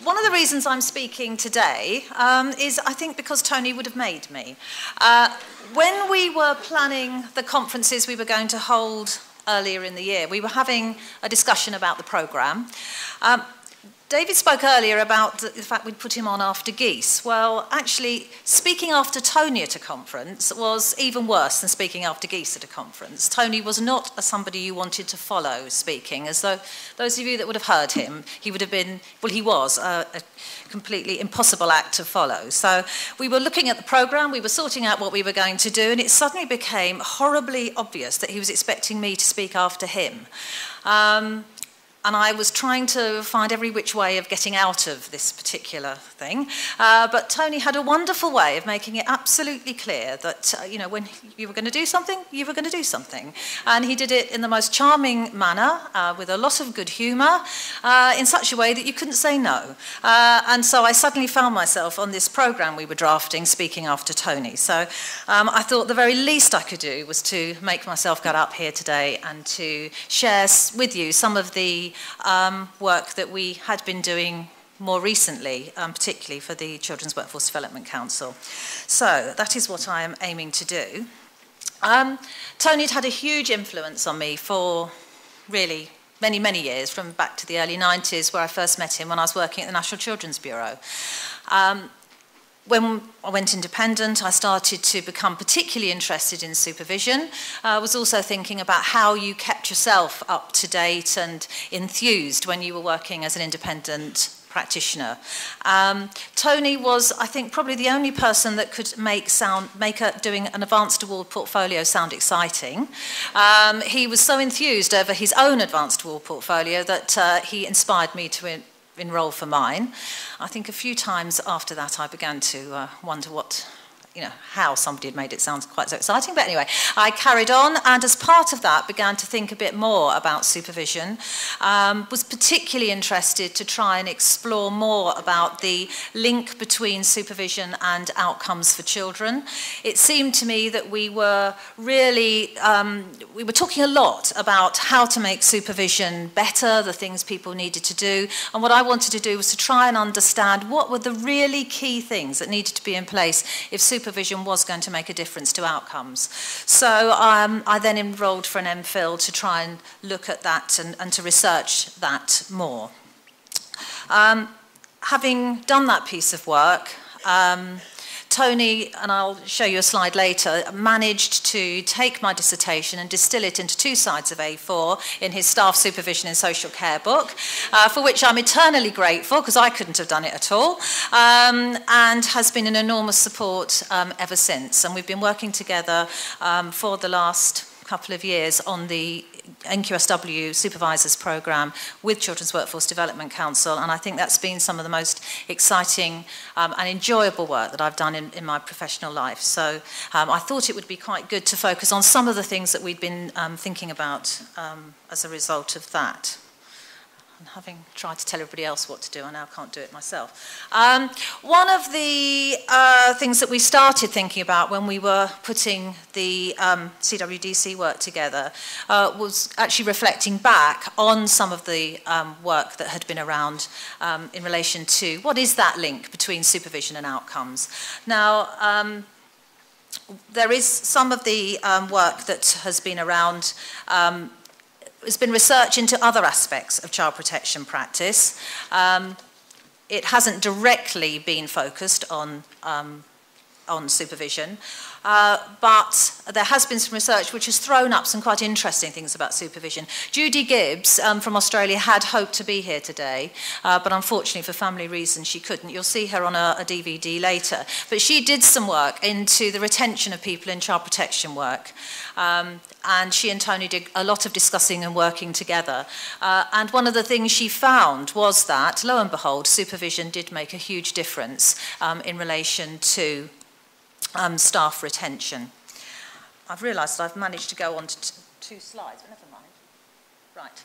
one of the reasons I'm speaking today is, I think, because Tony would have made me. When we were planning the conferences we were going to hold earlier in the year, we were having a discussion about the programme. David spoke earlier about the fact we'd put him on after Geese. Well, actually, speaking after Tony at a conference was even worse than speaking after Geese at a conference. Tony was not somebody you wanted to follow speaking, as though those of you that would have heard him, he would have been, well, he was a completely impossible act to follow. So we were looking at the programme, we were sorting out what we were going to do, and it suddenly became horribly obvious that he was expecting me to speak after him. And I was trying to find every which way of getting out of this particular thing. But Tony had a wonderful way of making it absolutely clear that, you know, when you were going to do something, you were going to do something. And he did it in the most charming manner, with a lot of good humour, in such a way that you couldn't say no. And so I suddenly found myself on this programme we were drafting, speaking after Tony. So I thought the very least I could do was to make myself get up here today and to share with you some of the work that we had been doing more recently, particularly for the Children's Workforce Development Council. So that is what I am aiming to do. Tony had a huge influence on me for really many, many years, from back to the early 90s, where I first met him when I was working at the National Children's Bureau. When I went independent, I started to become particularly interested in supervision. I was also thinking about how you kept yourself up to date and enthused when you were working as an independent practitioner. was, I think, probably the only person that could make doing an advanced award portfolio sound exciting. He was so enthused over his own advanced award portfolio that he inspired me to enroll for mine. I think a few times after that I began to wonder how somebody had made it sound quite so exciting. But anyway, I carried on, and as part of that began to think a bit more about supervision. Was particularly interested to try and explore more about the link between supervision and outcomes for children. It seemed to me that we were really, we were talking a lot about how to make supervision better, the things people needed to do, and what I wanted to do was to try and understand what were the really key things that needed to be in place if supervision was going to make a difference to outcomes. So I then enrolled for an MPhil to try and look at that and to research that more. Having done that piece of work, Tony, and I'll show you a slide later, managed to take my dissertation and distill it into 2 sides of A4 in his Staff Supervision in Social Care book, for which I'm eternally grateful because I couldn't have done it at all, and has been an enormous support ever since. And we've been working together for the last couple of years on the NQSW Supervisors Programme with Children's Workforce Development Council, and I think that's been some of the most exciting and enjoyable work that I've done in my professional life. So I thought it would be quite good to focus on some of the things that we'd been thinking about as a result of that. And having tried to tell everybody else what to do, I now can't do it myself. One of the things that we started thinking about when we were putting the CWDC work together was actually reflecting back on some of the work that had been around in relation to what is that link between supervision and outcomes. Now, there is some of the work that has been around. There's been research into other aspects of child protection practice. It hasn't directly been focused on supervision, but there has been some research which has thrown up some quite interesting things about supervision. Judy Gibbs from Australia had hoped to be here today, but unfortunately for family reasons she couldn't. You'll see her on a DVD later. But she did some work into the retention of people in child protection work. And she and Tony did a lot of discussing and working together. And one of the things she found was that, lo and behold, supervision did make a huge difference in relation to staff retention. I've realised that I've managed to go on to 2 slides, but never mind. Right.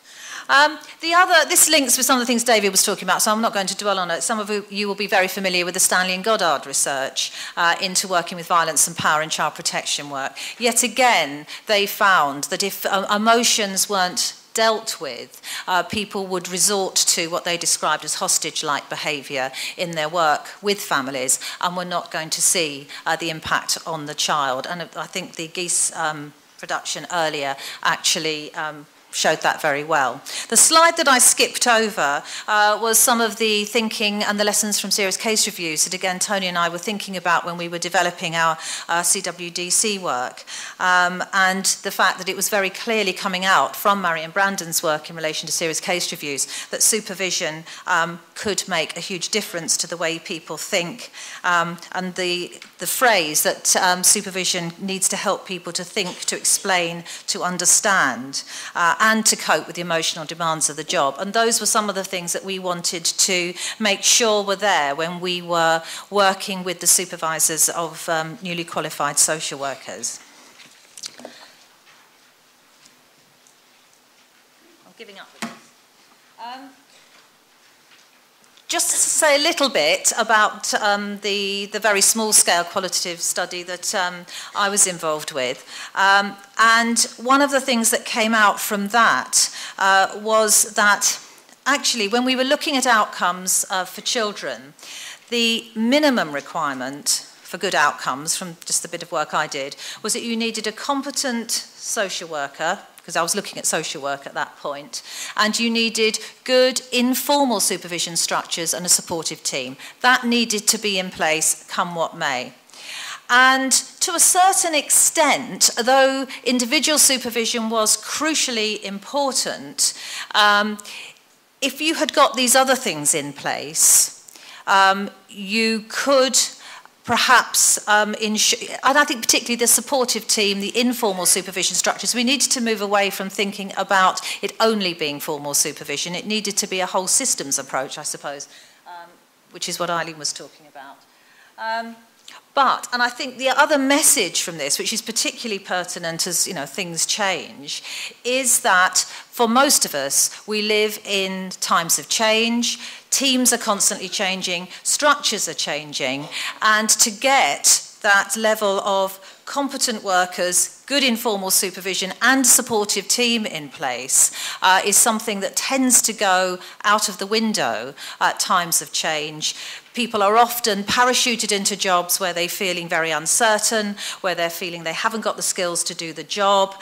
This links with some of the things David was talking about, so I'm not going to dwell on it. Some of you will be very familiar with the Stanley and Goddard research into working with violence and power in child protection work. Yet again, they found that if emotions weren't dealt with, people would resort to what they described as hostage-like behaviour in their work with families, and were not going to see the impact on the child. And I think the Geese production earlier actually showed that very well. The slide that I skipped over was some of the thinking and the lessons from serious case reviews that, again, Tony and I were thinking about when we were developing our CWDC work, and the fact that it was very clearly coming out from Marion Brandon's work in relation to serious case reviews that supervision could make a huge difference to the way people think, and the phrase that supervision needs to help people to think, to explain, to understand, and to cope with the emotional demands of the job. And those were some of the things that we wanted to make sure were there when we were working with the supervisors of newly qualified social workers. I'm giving up with this. Just to say a little bit about the very small-scale qualitative study that I was involved with. And one of the things that came out from that was that actually when we were looking at outcomes for children, the minimum requirement for good outcomes from just the bit of work I did was that you needed a competent social worker, because I was looking at social work at that point, and you needed good informal supervision structures and a supportive team. That needed to be in place come what may. And to a certain extent, though individual supervision was crucially important, if you had got these other things in place, you could perhaps, and I think particularly the supportive team, the informal supervision structures, we needed to move away from thinking about it only being formal supervision. It needed to be a whole systems approach, I suppose, which is what Eileen was talking about. And I think the other message from this, which is particularly pertinent as things change, is that for most of us, we live in times of change. Teams are constantly changing, structures are changing, and to get that level of competent workers, good informal supervision and supportive team in place is something that tends to go out of the window at times of change. People are often parachuted into jobs where they're feeling very uncertain, where they're feeling they haven't got the skills to do the job.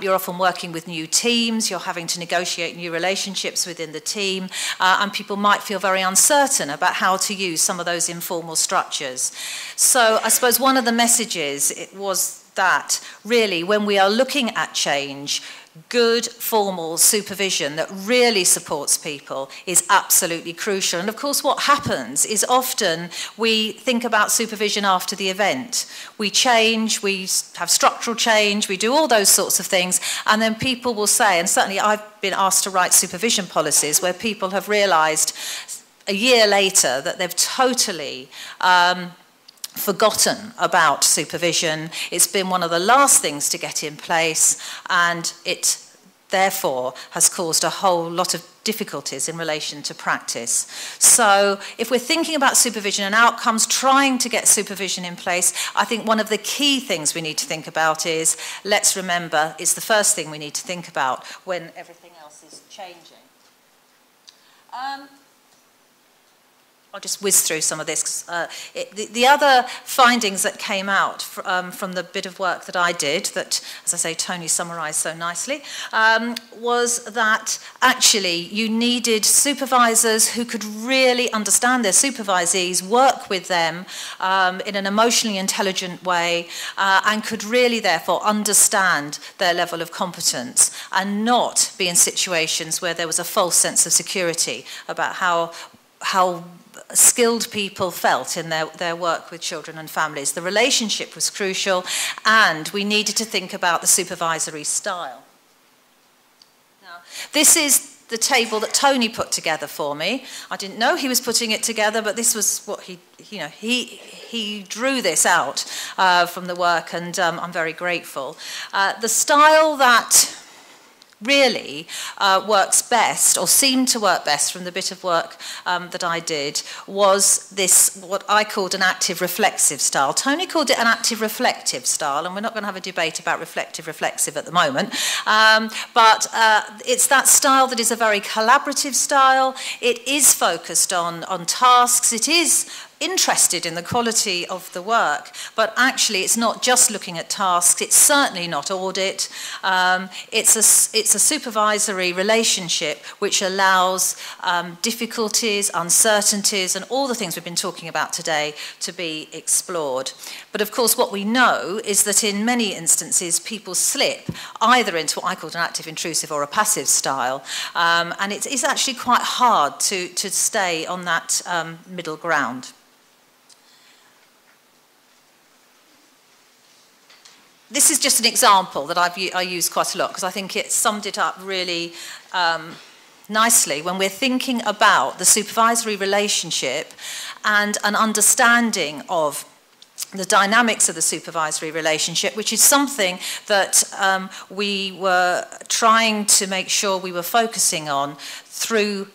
You're often working with new teams, you're having to negotiate new relationships within the team, and people might feel very uncertain about how to use some of those informal structures. So I suppose one of the messages was that really when we are looking at change, good formal supervision that really supports people is absolutely crucial. And of course what happens is often we think about supervision after the event. We change, we have structural change, we do all those sorts of things, and then people will say, and certainly I've been asked to write supervision policies where people have realised a year later that they've totally forgotten about supervision. It's been one of the last things to get in place, and it therefore has caused a whole lot of difficulties in relation to practice. So if we're thinking about supervision and outcomes, trying to get supervision in place, I think one of the key things we need to think about is, let's remember, it's the first thing we need to think about when everything else is changing. I'll just whiz through some of this. The other findings that came out from the bit of work that I did, that, as I say, Tony summarised so nicely, was that actually you needed supervisors who could really understand their supervisees, work with them in an emotionally intelligent way, and could really therefore understand their level of competence and not be in situations where there was a false sense of security about how skilled people felt in their work with children and families. The relationship was crucial, and we needed to think about the supervisory style. Now, this is the table that Tony put together for me. I didn't know he was putting it together, but this was what he drew this out from the work, and I'm very grateful. The style that really works best, or seemed to work best from the bit of work that I did, was this, what I called an active reflexive style. Tony called it an active reflective style, and we're not going to have a debate about reflective reflexive at the moment, but it's that style that is a very collaborative style. It is focused on tasks. It is interested in the quality of the work, but actually it's not just looking at tasks. It's certainly not audit. It's a supervisory relationship which allows difficulties, uncertainties, and all the things we've been talking about today to be explored. But of course what we know is that in many instances people slip either into what I call an active intrusive or a passive style, and it's actually quite hard to stay on that middle ground. This is just an example that I use quite a lot because I think it summed it up really nicely when we're thinking about the supervisory relationship and an understanding of the dynamics of the supervisory relationship, which is something that we were trying to make sure we were focusing on through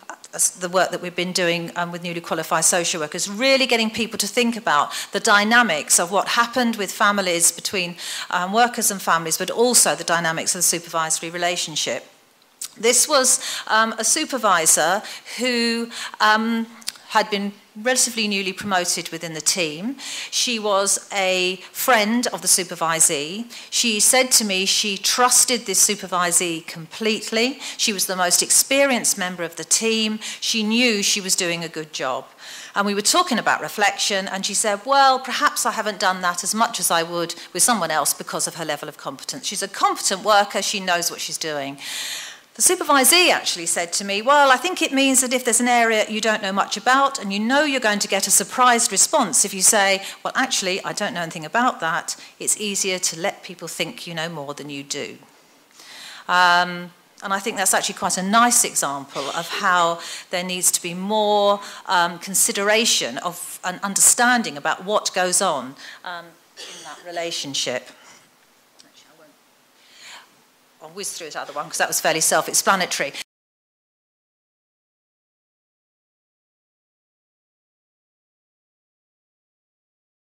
the work that we've been doing with newly qualified social workers, really getting people to think about the dynamics of what happened with families, between workers and families, but also the dynamics of the supervisory relationship. This was a supervisor who had been relatively newly promoted within the team. She was a friend of the supervisee. She said to me she trusted this supervisee completely. She was the most experienced member of the team. She knew she was doing a good job. And we were talking about reflection, and she said, well, perhaps I haven't done that as much as I would with someone else because of her level of competence. She's a competent worker. She knows what she's doing. The supervisee actually said to me, well, I think it means that if there's an area you don't know much about and you know you're going to get a surprised response if you say, well, actually, I don't know anything about that, it's easier to let people think you know more than you do. And I think that's actually quite a nice example of how there needs to be more consideration of an understanding about what goes on in that relationship. I'll whiz through that other one because that was fairly self-explanatory.